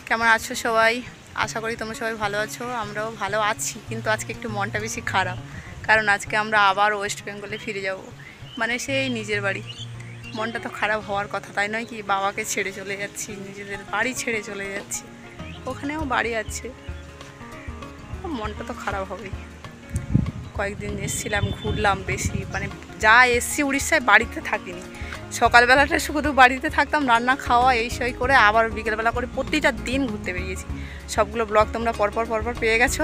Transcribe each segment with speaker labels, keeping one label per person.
Speaker 1: কেমন আছো সবাই? আশা করি তোমরা সবাই ভালো আছো, আমরাও ভালো আছি। কিন্তু আজকে একটু মনটা বেশি খারাপ, কারণ আজকে আমরা আবার ওয়েস্ট বেঙ্গলে ফিরে যাব, মানে সেই নিজের বাড়ি। মনটা তো খারাপ হওয়ার কথা, তাই নয় কি? বাবাকে ছেড়ে চলে যাচ্ছি, নিজেদের বাড়ি ছেড়ে চলে যাচ্ছি। ওখানেও বাড়ি আছে, মনটা তো খারাপ হবেই। কয়েকদিন এসেছিলাম, ঘুরলাম বেশি, মানে যা এসছি উড়িষ্যায় বাড়িতে থাকিনি। সকালবেলাটা শুধু বাড়িতে থাকতাম, রান্না খাওয়া এই সই করে, আবার বিকেলবেলা করে প্রতিটা দিন ঘুরতে বেরিয়েছি। সবগুলো ব্লগ তোমরা পরপর পেয়ে গেছো,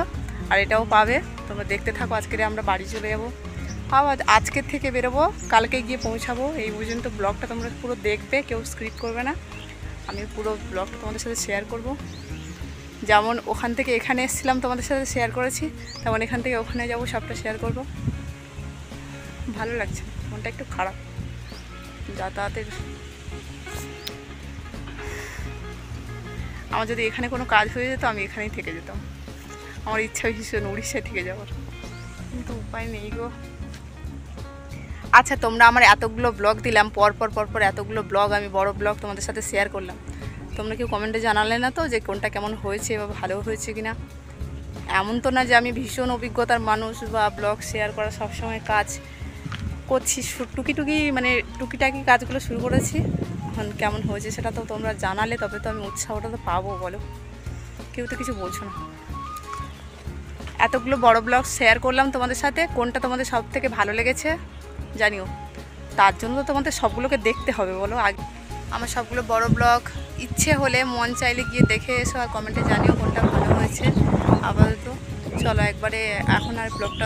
Speaker 1: আর এটাও পাবে। তোমরা দেখতে থাকো। আজকে আমরা বাড়ি চলে যাবো, আবার আজকের থেকে বেরোবো, কালকে গিয়ে পৌঁছাবো। এই পর্যন্ত ব্লগটা তোমরা পুরো দেখবে, কেউ স্ক্রিপ্ট করবে না। আমি পুরো ব্লগটা তোমাদের সাথে শেয়ার করব। যেমন ওখান থেকে এখানে এসেছিলাম তোমাদের সাথে শেয়ার করেছি, তেমন এখান থেকে ওখানে যাব, সবটা শেয়ার করব। ভালো লাগছে, মনটা একটু খারাপ যাতায়াতের। আমার যদি এখানে কোনো কাজ হয়ে যেত, আমি এখানেই থেকে যেতাম। আমার ইচ্ছা ভীষণ উড়িষ্যায় থেকে যাওয়ার, কিন্তু উপায় নেই গো। আচ্ছা, তোমরা আমার এতগুলো ব্লগ দিলাম, পরপর এতগুলো ব্লগ, আমি বড় ব্লগ তোমাদের সাথে শেয়ার করলাম। তোমরা কেউ কমেন্টে জানালে না তো যে কোনটা কেমন হয়েছে বা ভালো হয়েছে কি না। এমন তো না যে আমি ভীষণ অভিজ্ঞতার মানুষ বা ব্লগ শেয়ার করা সবসময় কাজ করছি, টুকিটাকি কাজগুলো শুরু করেছি। এখন কেমন হয়েছে সেটা তো তোমরা জানালে, তবে তো আমি উৎসাহটা তো পাবো, বলো। কেউ তো কিছু বলছো না। এতগুলো বড় ব্লগ শেয়ার করলাম তোমাদের সাথে, কোনটা তোমাদের সব থেকে ভালো লেগেছে জানিও। তার জন্য তো তোমাদের সবগুলোকে দেখতে হবে, বলো। আগে আমার সবগুলো বড় ব্লগ ইচ্ছে হলে, মন চাইলে গিয়ে দেখে এসো, আর কমেন্টে জানিও কোনটা ভালো হয়েছে। আপাতত চলো একবারে, এখন আর ব্লগটা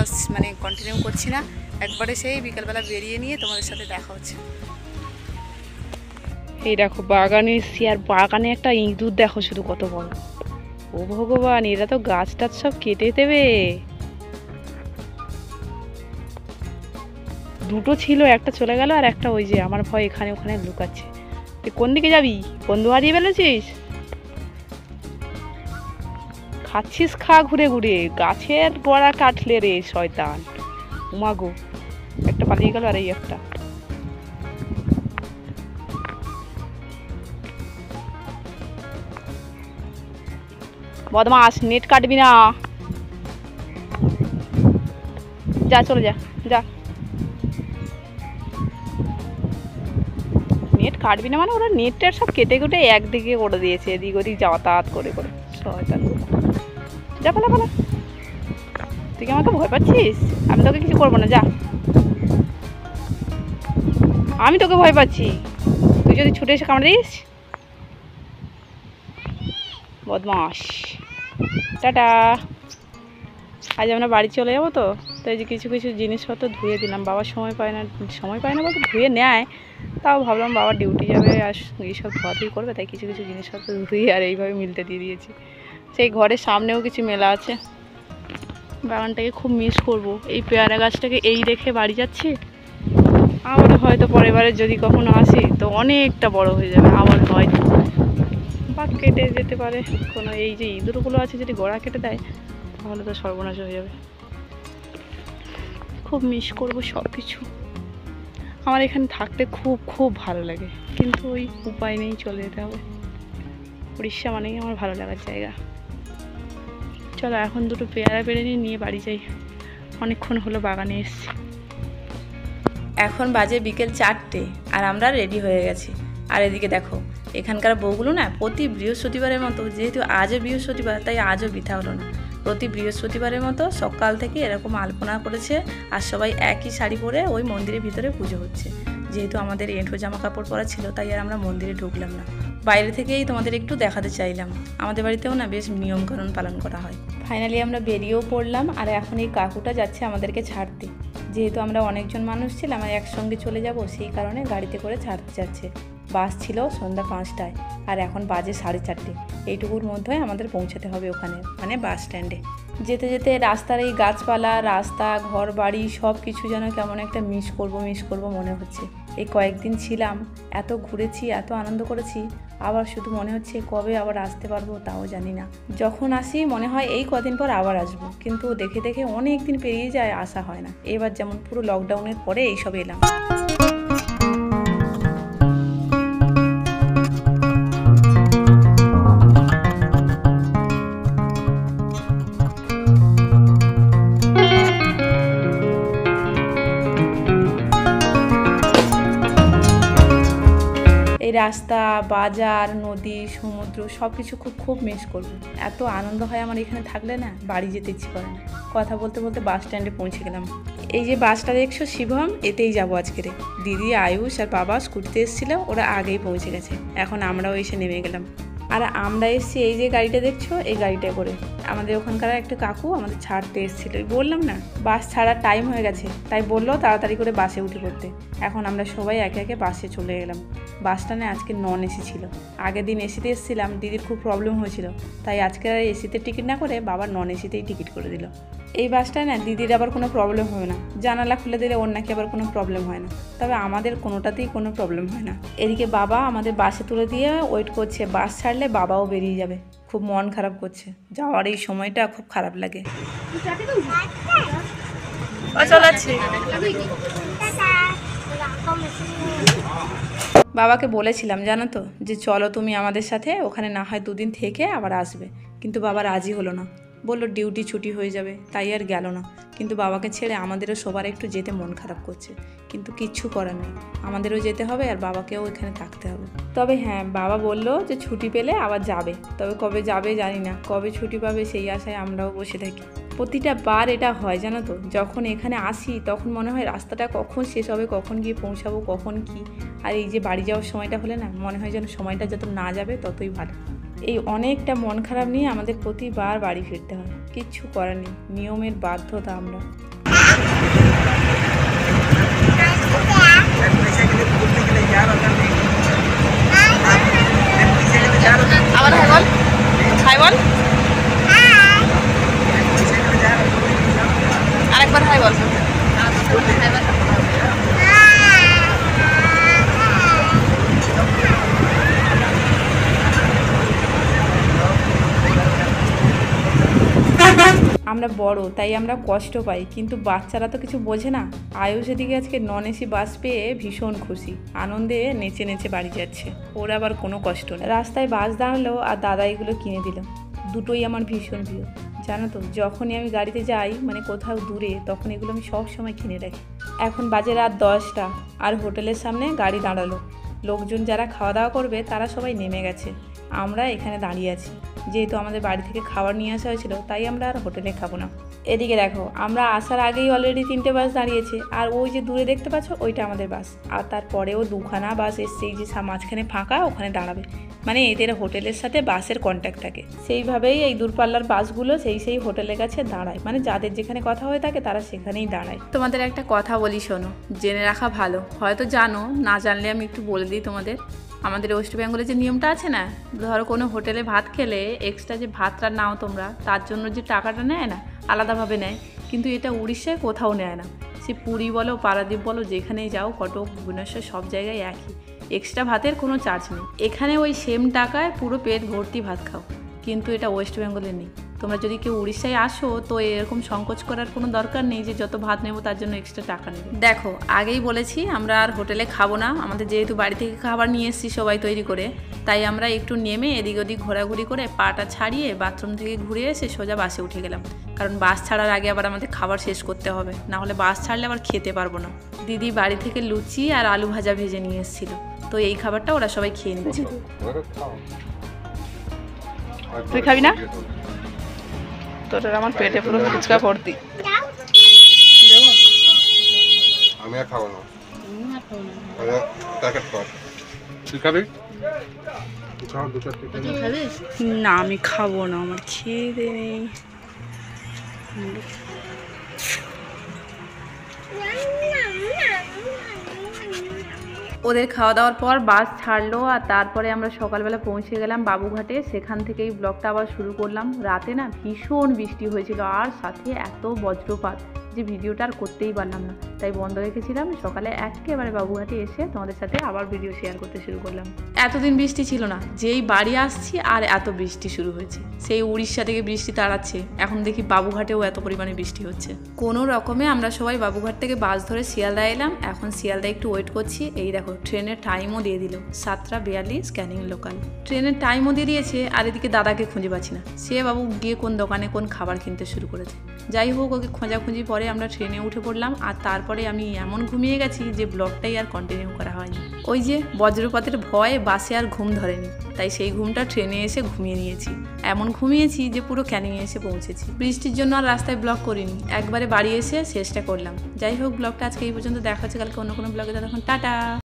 Speaker 1: কন্টিনিউ করছি না, একবারে সেই বিকেলবেলা বেরিয়ে নিয়ে তোমাদের সাথে দেখা হচ্ছে। এই দেখো বাগানে এসছি, আর বাগানে একটা ইঁদুর দেখো শুধু কত বড়। ও ভগবান, এরা তো গাছ টাছ সব কেটে দেবে। দুটো ছিল, একটা চলে গেল, আর একটা ওই যে আমার ভয় এখানে ওখানে লুকাচ্ছে। তুই কোন দিকে যাবি? বন্ধু হারিয়ে ফেলেছিস? খাচ্ছিস খা ঘুরে ঘুরে, গাছের গোড়া কাটলে রে শয়তান। উমাগো, একটা পালিয়ে গেল, আর এই একটা। বদমাস, নেট কাটবি না, যা চলে যা যা। নেট কাটবি না মানে, ওরা নেটটা সব কেটে কুটে একদিকে করে দিয়েছে, এদিক ওদিক যাতায়াত করে করে। শয়তান, যা পালা পালা। তুই কি আমাকে ভয় পাচ্ছিস? আমি তোকে কিছু করবো না, যা। আমি তোকে ভয় পাচ্ছি, তুই যদি ছুটে এসে কামড়ে দিস। বদমাস, টাটা। আজ আমরা বাড়ি চলে যাবো তো, তাই যে কিছু কিছু জিনিসপত্র ধুয়ে দিলাম। বাবা সময় পায় না বলতে ধুয়ে নেয়, তাও ভাবলাম বাবা ডিউটি যাবে আর এইসব ধোয়াধুয়ি করবে, তাই কিছু কিছু জিনিসপত্র ধুয়ে আর এইভাবে মিলতে দিয়ে দিয়েছি। সেই ঘরের সামনেও কিছু মেলা আছে। বাগানটাকে খুব মিস করব। এই পেয়ারা গাছটাকে এই রেখে বাড়ি যাচ্ছি, আবার হয়তো পরের বারে যদি কখনো আসি তো অনেকটা বড় হয়ে যাবে, আবার হয়তো বা কেটে যেতে পারে কোনো। এই যে ইঁদুরগুলো আছে, যদি গোড়া কেটে দেয় তাহলে তো সর্বনাশ হয়ে যাবে। খুব মিস করব সব কিছু। আমার এখানে থাকতে খুব খুব ভালো লাগে, কিন্তু ওই উপায় নেই, চলে যেতে হবে। উড়িষ্যা মানেই আমার ভালো লাগার জায়গা। চলো এখন দুটো পেয়ারা পেড়ে নিয়ে বাড়ি যাই, অনেকক্ষণ হলো বাগানে এসছি।
Speaker 2: এখন বাজে বিকেল 4টে, আর আমরা রেডি হয়ে গেছি। আর এদিকে দেখো, এখানকার বউগুলো না প্রতি বৃহস্পতিবারের মতো, যেহেতু আজও বৃহস্পতিবার তাই আজও বৃথা হলো না, প্রতি বৃহস্পতিবারের মতো সকাল থেকে এরকম আলপনা করেছে, আর সবাই একই শাড়ি পরে ওই মন্দিরের ভিতরে পুজো হচ্ছে। যেহেতু আমাদের এঁঠো জামা কাপড় পরা ছিল, তাই আর আমরা মন্দিরে ঢুকলাম না, বাইরে থেকেই তোমাদের একটু দেখাতে চাইলাম। আমাদের বাড়িতেও না বেশ নিয়মকানুন পালন করা হয়। ফাইনালি আমরা বেরিয়েও পড়লাম, আর এখন এই কাকুটা যাচ্ছে আমাদেরকে ছাড়তে। যেহেতু আমরা অনেকজন মানুষ ছিলাম আর একসঙ্গে চলে যাব, সেই কারণে গাড়িতে করে ছাড়তে যাচ্ছে। বাস ছিল সন্ধ্যা 5টায়, আর এখন বাজে 4:30। এইটুকুর মধ্যে আমাদের পৌঁছাতে হবে ওখানে, মানে বাস স্ট্যান্ডে। যেতে যেতে রাস্তার এই গাছপালা, রাস্তা, ঘর বাড়ি সব কিছু যেন কেমন একটা মিস করব মনে হচ্ছে। এই কয়েকদিন ছিলাম, এত ঘুরেছি, এত আনন্দ করেছি, আবার শুধু মনে হচ্ছে কবে আবার আসতে পারবো তাও জানি না। যখন আসি মনে হয় এই কদিন পর আবার আসবো, কিন্তু দেখে দেখে অনেক দিন পেরিয়ে যায়, আসা হয় না। এবার যেমন পুরো লকডাউনের পরে এইসব এলাম। রাস্তা, বাজার, নদী, সমুদ্র সব কিছু খুব মিস করবো। এত আনন্দ হয় আমার এখানে থাকলে না, বাড়ি যেতে ইচ্ছে করে না। কথা বলতে বলতে বাস স্ট্যান্ডে পৌঁছে গেলাম। এই যে বাসটা দেখছো শিবম, এতেই যাবো আজকের। দিদি, আয়ুষ আর বাবা স্কুটিতে এসেছিলো, ওরা আগেই পৌঁছে গেছে। এখন আমরাও এসে নেমে গেলাম। আর আমরা এসেছি এই যে গাড়িটা দেখছো, এই গাড়িটা করে। আমাদের ওখানকার একটা কাকু আমাদের ছাড়তে এসেছিলো। বললাম না বাস ছাড়ার টাইম হয়ে গেছে, তাই বললো তাড়াতাড়ি করে বাসে উঠে পড়তে। এখন আমরা সবাই একে একে বাসে চলে গেলাম। বাসটা না আজকে নন এসি ছিল। আগের দিন এসিতে এসেছিলাম, দিদির খুব প্রবলেম হয়েছিল, তাই আজকে আর এসিতে টিকিট না করে বাবা নন এসিতেই টিকিট করে দিল। এই বাসটায় না দিদির আবার কোনো প্রবলেম হবে না, জানালা খুলে দিলে ওর নাকি আবার কোনো প্রবলেম হয় না। তবে আমাদের কোনোটাতেই কোনো প্রবলেম হয় না। এদিকে বাবা আমাদের বাসে তুলে দিয়ে ওয়েট করছে, বাস ছাড়লে বাবাও বেরিয়ে যাবে। খুব মন খারাপ করছে, যাওয়ার এই সময়টা খুব খারাপ লাগে। বাবাকে বলেছিলাম জানো তো, যে চলো তুমি আমাদের সাথে, ওখানে না হয় 2 দিন থেকে আবার আসবে। কিন্তু বাবা রাজি হলো না, বললো ডিউটি ছুটি হয়ে যাবে, তাই আর গেল না। কিন্তু বাবাকে ছেড়ে আমাদেরও সবার একটু যেতে মন খারাপ করছে, কিন্তু কিচ্ছু করার নেই, আমাদেরও যেতে হবে আর বাবাকেও এখানে থাকতে হবে। তবে হ্যাঁ, বাবা বললো যে ছুটি পেলে আবার যাবে, তবে কবে যাবে জানি না, কবে ছুটি পাবে সেই আশায় আমরাও বসে থাকি। প্রতিটা বার এটা হয় জানো তো, যখন এখানে আসি তখন মনে হয় রাস্তাটা কখন শেষ হবে, কখন গিয়ে পৌঁছাবো, কখন কি। আর এই যে বাড়ি যাওয়ার সময়টা হলে না, মনে হয় যেন সময়টা যত না যাবে ততই ভালো। এই অনেকটা মন খারাপ নিয়ে আমাদের প্রতিবার বাড়ি ফিরতে হয়, কিচ্ছু করার নেই, নিয়মের বাধ্যতা আমরা।
Speaker 1: আবার হাই বল, হাই বল, আরেকবার হাই বল।
Speaker 2: আমরা বড় তাই আমরা কষ্ট পাই, কিন্তু বাচ্চারা তো কিছু বোঝে না। আয়ুষ এদিকে আজকে নন এসি বাস পেয়ে ভীষণ খুশি, আনন্দে নেচে নেচে বাড়ি যাচ্ছে, ওর আবার কোনো কষ্ট নেই। রাস্তায় বাস দাঁড়ালো আর দাদা এগুলো কিনে দিল, দুটোই আমার ভীষণ প্রিয় জানো তো। যখনই আমি গাড়িতে যাই, মানে কোথাও দূরে, তখন এগুলো আমি সব সময় কিনে রাখি। এখন বাজে রাত 10টা আর হোটেলের সামনে গাড়ি দাঁড়ালো। লোকজন যারা খাওয়া দাওয়া করবে তারা সবাই নেমে গেছে, আমরা এখানে দাঁড়িয়ে আছি। যেহেতু আমাদের বাড়ি থেকে খাবার নিয়ে আসা হয়েছিল, তাই আমরা আর হোটেলে খাবো না। এদিকে দেখো, আমরা আসার আগেই অলরেডি 3টে বাস দাঁড়িয়েছে, আর ওই যে দূরে দেখতে পাচ্ছ ওইটা আমাদের বাস। আর তারপরেও 2খানা বাস এসছে, এই যে মাঝখানে ফাঁকা, ওখানে দাঁড়াবে। মানে এদের হোটেলের সাথে বাসের কন্ট্যাক্ট থাকে, সেইভাবেই এই দূরপাল্লার বাসগুলো সেই হোটেলের কাছে দাঁড়ায়, মানে যাদের যেখানে কথা হয়ে থাকে তারা সেখানেই দাঁড়ায়। তোমাদের একটা কথা বলি, শোনো, জেনে রাখা ভালো, হয়তো জানো, না জানলে আমি একটু বলে দিই তোমাদের। আমাদের ওয়েস্ট বেঙ্গলে যে নিয়মটা আছে না, ধরো কোনো হোটেলে ভাত খেলে এক্সট্রা যে ভাতটা নাও তোমরা, তার জন্য যে টাকাটা নেয় না, আলাদাভাবে নেয়, কিন্তু এটা উড়িষ্যায় কোথাও নেয় না। সে পুরী বলো, পারাদ্বীপ বলো, যেখানেই যাও, কটক, ভুবনেশ্বর, সব জায়গায় একই, এক্সট্রা ভাতের কোনো চার্জ নেই। এখানে ওই সেম টাকায় পুরো পেট ভর্তি ভাত খাও, কিন্তু এটা ওয়েস্ট বেঙ্গলে নেই। তোমরা যদি কেউ উড়িষ্যায় আসো তো এরকম সংকোচ করার কোনো দরকার নেই যে যত ভাত নেবো তার জন্য এক্সট্রা টাকা নেবে। দেখো, আগেই বলেছি আমরা আর হোটেলে খাবো না, আমাদের যেহেতু বাড়ি থেকে খাবার নিয়ে এসেছি সবাই তৈরি করে, তাই আমরা একটু নেমে এদিক ওদিক ঘোরাঘুরি করে পাটা ছাড়িয়ে বাথরুম থেকে ঘুরে এসে সোজা বাসে উঠে গেলাম। কারণ বাস ছাড়ার আগে আবার আমাদের খাবার শেষ করতে হবে, না হলে বাস ছাড়লে আবার খেতে পারবো না। দিদি বাড়ি থেকে লুচি আর আলু ভাজা ভেজে নিয়ে এসেছিলো, তো এই খাবারটা ওরা সবাই খেয়ে নিচ্ছে। তুই খাবি না? তোর আমার পেটে পুরো ফুচকা ভর্তি।
Speaker 3: আমি আর খাবো না, প্যাকেট কর। তুই খাবি?
Speaker 1: না আমি খাবো না, আমার খিদে নেই।
Speaker 2: ওদের খাওয়া দাওয়ার পর বাস ছাড়লো, আর তারপরে আমরা সকালবেলা পৌঁছে গেলাম বাবুঘাটে। সেখান থেকেই ব্লগটা আবার শুরু করলাম। রাতে না ভীষণ বৃষ্টি হয়েছিল, আর সাথে এত বজ্রপাত যে ভিডিওটা আর করতেই পারলাম না, তাই বন্ধ রেখেছিলাম। সকালে একেবারে বাবুঘাটে এসে তোমাদের সাথে আবার ভিডিও শেয়ার করতে শুরু করলাম। এতদিন বৃষ্টি ছিল না, যেই বাড়ি আসছি আর এত বৃষ্টি শুরু হয়েছে। সেই উড়িষ্যা থেকে বৃষ্টি তাড়াচ্ছে, এখন দেখি বাবুঘাটেও এত পরিমাণে বৃষ্টি হচ্ছে। কোনো রকমে আমরা সবাই বাবুঘাট থেকে বাস ধরে শিয়ালদা এলাম। এখন শিয়ালদা একটু ওয়েট করছি। এই দেখো, ট্রেনের টাইমও দিয়ে দিল 7:42 ক্যানিং লোকাল। ট্রেনের টাইমও দিয়ে দিয়েছে, আর এদিকে দাদাকে খুঁজে পাচ্ছি না। সে বাবু গিয়ে কোন দোকানে কোন খাবার কিনতে শুরু করেছে। যাই হোক, ওকে খোঁজাখুঁজি পরে তারপরে আমরা ট্রেনে উঠে পড়লাম, আর তারপরে আমি এমন ঘুমিয়ে গেছি যে ব্লগটাই আর কন্টিনিউ করা হয়নি। ওই যে বজ্রপাতের ভয়ে বাসে আর ঘুম ধরেনি, তাই সেই ঘুমটা ট্রেনে এসে ঘুমিয়ে নিয়েছি। এমন ঘুমিয়েছি যে পুরো ক্যানিংয়ে এসে পৌঁছেছি। বৃষ্টির জন্য আর রাস্তায় ব্লগ করিনি, একবারে বাড়ি এসে শেষটা করলাম। যাই হোক, ব্লগটা আজকে এই পর্যন্ত। দেখা হচ্ছে কালকে অন্য কোনো ব্লগে। তখন টাটা।